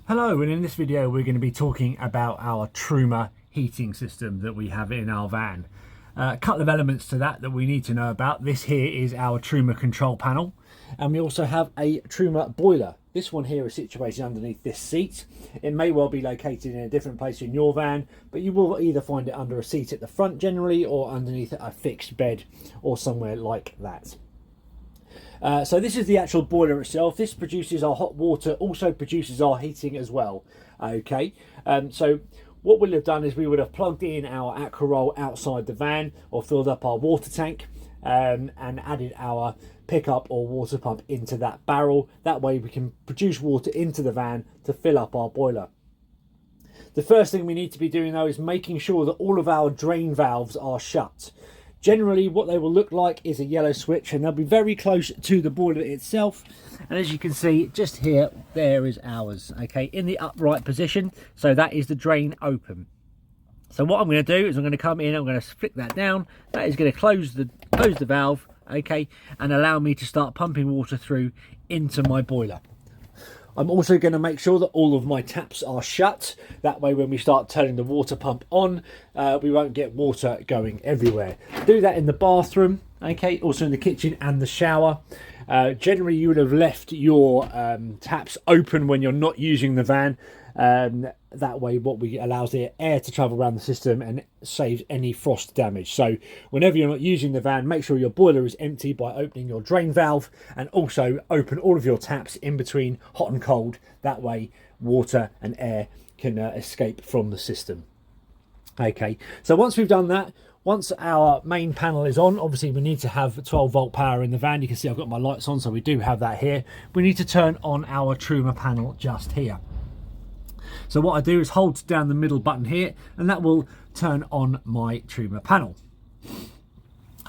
Hello, and in this video we're going to be talking about our Truma heating system that we have in our van. A couple of elements to that we need to know about. This here is our Truma control panel, and we also have a Truma boiler. This one here is situated underneath this seat. It may well be located in a different place in your van, but you will either find it under a seat at the front generally, or underneath a fixed bed or somewhere like that. So this is the actual boiler itself. This produces our hot water, also produces our heating as well. Okay, so what we'll have done is we would have plugged in our Aquaroll outside the van, or filled up our water tank, and added our pickup or water pump into that barrel. That way we can produce water into the van to fill up our boiler. The first thing we need to be doing though is making sure that all of our drain valves are shut. Generally what they will look like is a yellow switch, and they'll be very close to the boiler itself. And as you can see just here, there is ours, okay, in the upright position. So that is the drain open. So what I'm going to do is I'm going to come in, I'm going to flick that down. That is going to close the valve, okay, and allow me to start pumping water through into my boiler. I'm also going to make sure that all of my taps are shut. That way when we start turning the water pump on, we won't get water going everywhere. Do that in the bathroom, okay, also in the kitchen and the shower. Generally you would have left your taps open when you're not using the van. That way allows the air to travel around the system and saves any frost damage. So whenever you're not using the van, make sure your boiler is empty by opening your drain valve, and also open all of your taps in between hot and cold. That way water and air can escape from the system. Okay, so once we've done that, once our main panel is on, obviously we need to have 12 volt power in the van. You can see I've got my lights on, so we do have that here. We need to turn on our Truma panel just here. So what I do is hold down the middle button here, and that will turn on my Truma panel.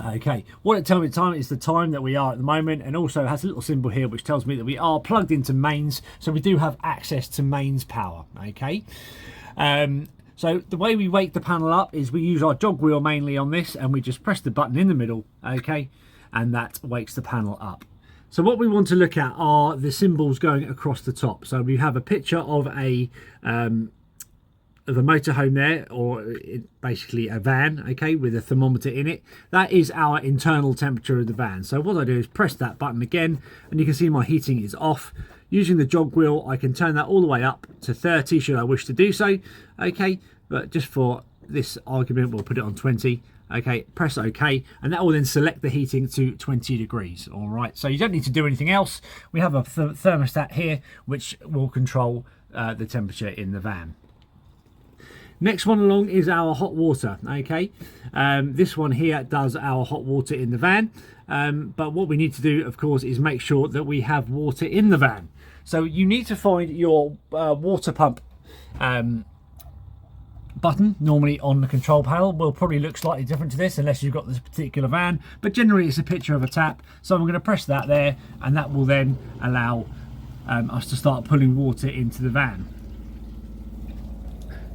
Okay, what it tells me the time is the time that we are at the moment, and also has a little symbol here which tells me that we are plugged into mains, so we do have access to mains power. Okay, so the way we wake the panel up is we use our jog wheel mainly on this, and we just press the button in the middle, okay, and that wakes the panel up. So what we want to look at are the symbols going across the top. So we have a picture of a motorhome there, or basically a van, okay, with a thermometer in it. That is our internal temperature of the van. So what I do is press that button again, and you can see my heating is off. Using the jog wheel, I can turn that all the way up to 30 should I wish to do so, okay, but just for this argument we'll put it on 20. Okay, press OK, and that will then select the heating to 20 degrees. All right, so you don't need to do anything else. We have a thermostat here which will control the temperature in the van. Next one along is our hot water. Okay, this one here does our hot water in the van, but what we need to do, of course, is make sure that we have water in the van. So you need to find your water pump button. Normally on the control panel will probably look slightly different to this unless you've got this particular van, but generally it's a picture of a tap. So I'm going to press that there, and that will then allow us to start pulling water into the van.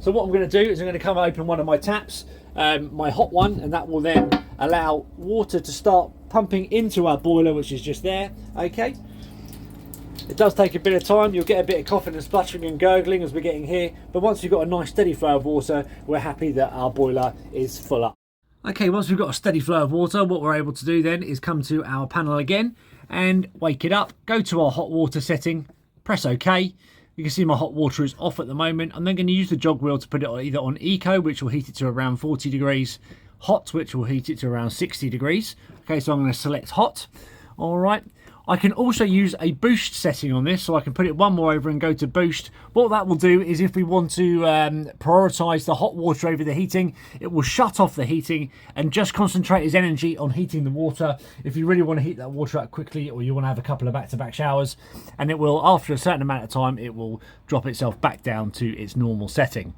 So what I'm going to do is I'm going to come open one of my taps, my hot one, and that will then allow water to start pumping into our boiler, which is just there. Okay, it does take a bit of time. You'll get a bit of coughing and spluttering and gurgling as we're getting here, but once we've got a nice steady flow of water, we're happy that our boiler is full up. Okay, once we've got a steady flow of water, what we're able to do then is come to our panel again and wake it up, go to our hot water setting, press OK. You can see my hot water is off at the moment. I'm then going to use the jog wheel to put it either on eco, which will heat it to around 40 degrees, hot, which will heat it to around 60 degrees. Okay, so I'm going to select hot. All right, I can also use a boost setting on this, so I can put it one more over and go to boost. What that will do is if we want to prioritize the hot water over the heating, it will shut off the heating and just concentrate its energy on heating the water. If you really want to heat that water up quickly, or you want to have a couple of back-to-back showers, and it will, after a certain amount of time, it will drop itself back down to its normal setting.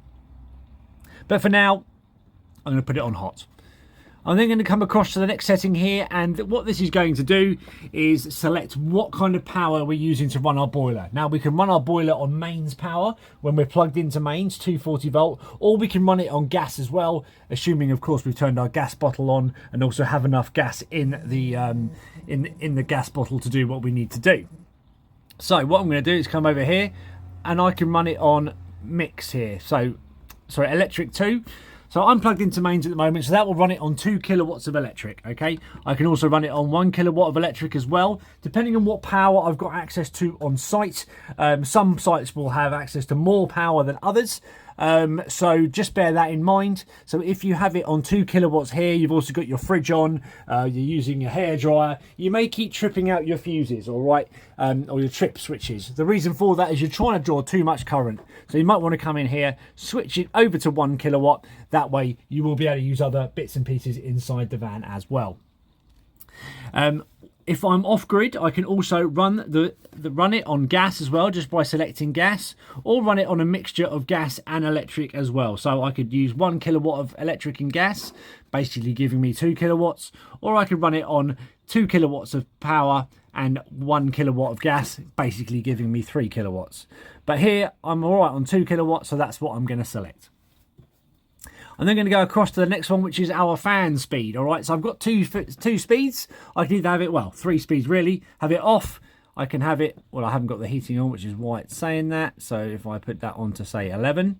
But for now, I'm going to put it on hot. I'm then going to come across to the next setting here, and what this is going to do is select what kind of power we're using to run our boiler. Now we can run our boiler on mains power when we're plugged into mains, 240 volt, or we can run it on gas as well, assuming of course we've turned our gas bottle on and also have enough gas in the gas bottle to do what we need to do. So what I'm going to do is come over here, and I can run it on mix here. So, sorry, electric 2. So I'm plugged into mains at the moment, so that will run it on 2 kilowatts of electric, okay? I can also run it on 1 kilowatt of electric as well, depending on what power I've got access to on site. Some sites will have access to more power than others, so just bear that in mind. So if you have it on 2 kilowatts here, you've also got your fridge on, you're using your hairdryer, you may keep tripping out your fuses, all right, or your trip switches. The reason for that is you're trying to draw too much current. So you might want to come in here, switch it over to 1 kilowatt. That way you will be able to use other bits and pieces inside the van as well. If I'm off grid, I can also run run it on gas as well, just by selecting gas, or run it on a mixture of gas and electric as well. So I could use 1 kilowatt of electric and gas, basically giving me 2 kilowatts, or I could run it on 2 kilowatts of power and 1 kilowatt of gas, basically giving me 3 kilowatts. But here I'm all right on 2 kilowatts, so that's what I'm going to select. I'm then going to go across to the next one, which is our fan speed. All right, so I've got two speeds. I can either have it, well, 3 speeds really. Have it off. I can have it, well, I haven't got the heating on, which is why it's saying that. So if I put that on to say 11.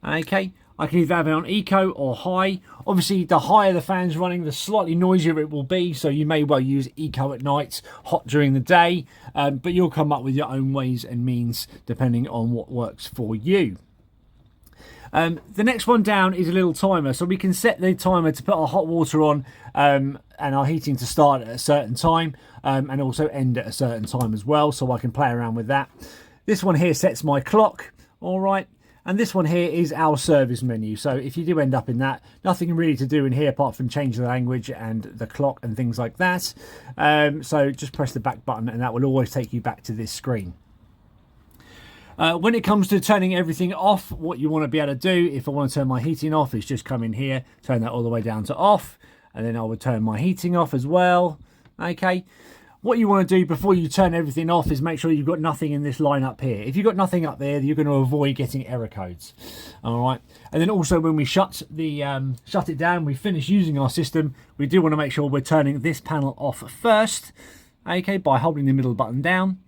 Okay, I can either have it on eco or high. Obviously, the higher the fan's running, the slightly noisier it will be. So you may well use eco at night, hot during the day. But you'll come up with your own ways and means depending on what works for you. The next one down is a little timer, so we can set the timer to put our hot water on and our heating to start at a certain time and also end at a certain time as well, so I can play around with that. This one here sets my clock, all right, and this one here is our service menu. So if you do end up in that, nothing really to do in here apart from change the language and the clock and things like that. So just press the back button and that will always take you back to this screen. When it comes to turning everything off, what you want to be able to do, if I want to turn my heating off, is just come in here, turn that all the way down to off, and then I would turn my heating off as well. Okay. What you want to do before you turn everything off is make sure you've got nothing in this line up here. If you've got nothing up there, you're going to avoid getting error codes. All right. And then also when we shut it down, we finish using our system, we do want to make sure we're turning this panel off first. Okay, by holding the middle button down.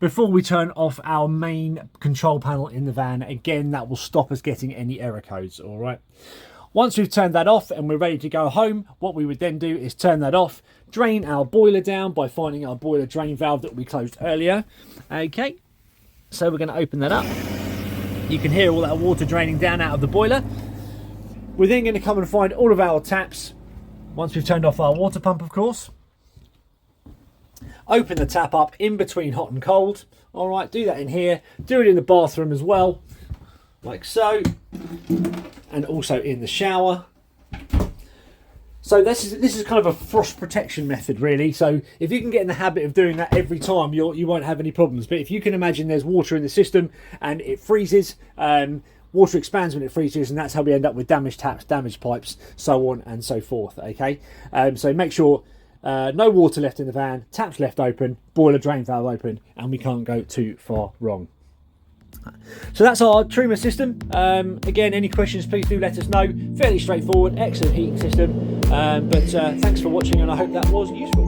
Before we turn off our main control panel in the van, again, that will stop us getting any error codes, all right? Once we've turned that off and we're ready to go home, what we would then do is turn that off, drain our boiler down by finding our boiler drain valve that we closed earlier. Okay, so we're going to open that up. You can hear all that water draining down out of the boiler. We're then going to come and find all of our taps, once we've turned off our water pump, of course. Open the tap up in between hot and cold. All right, do that in here. Do it in the bathroom as well, like so. And also in the shower. So this is kind of a frost protection method, really. So if you can get in the habit of doing that every time, you won't have any problems. But if you can imagine there's water in the system and it freezes, water expands when it freezes, and that's how we end up with damaged taps, damaged pipes, so on and so forth. Okay, so make sure no water left in the van, taps left open, boiler drain valve open, and we can't go too far wrong. So that's our Truma system. Again, any questions, please do let us know. Fairly straightforward, excellent heating system. But thanks for watching, and I hope that was useful.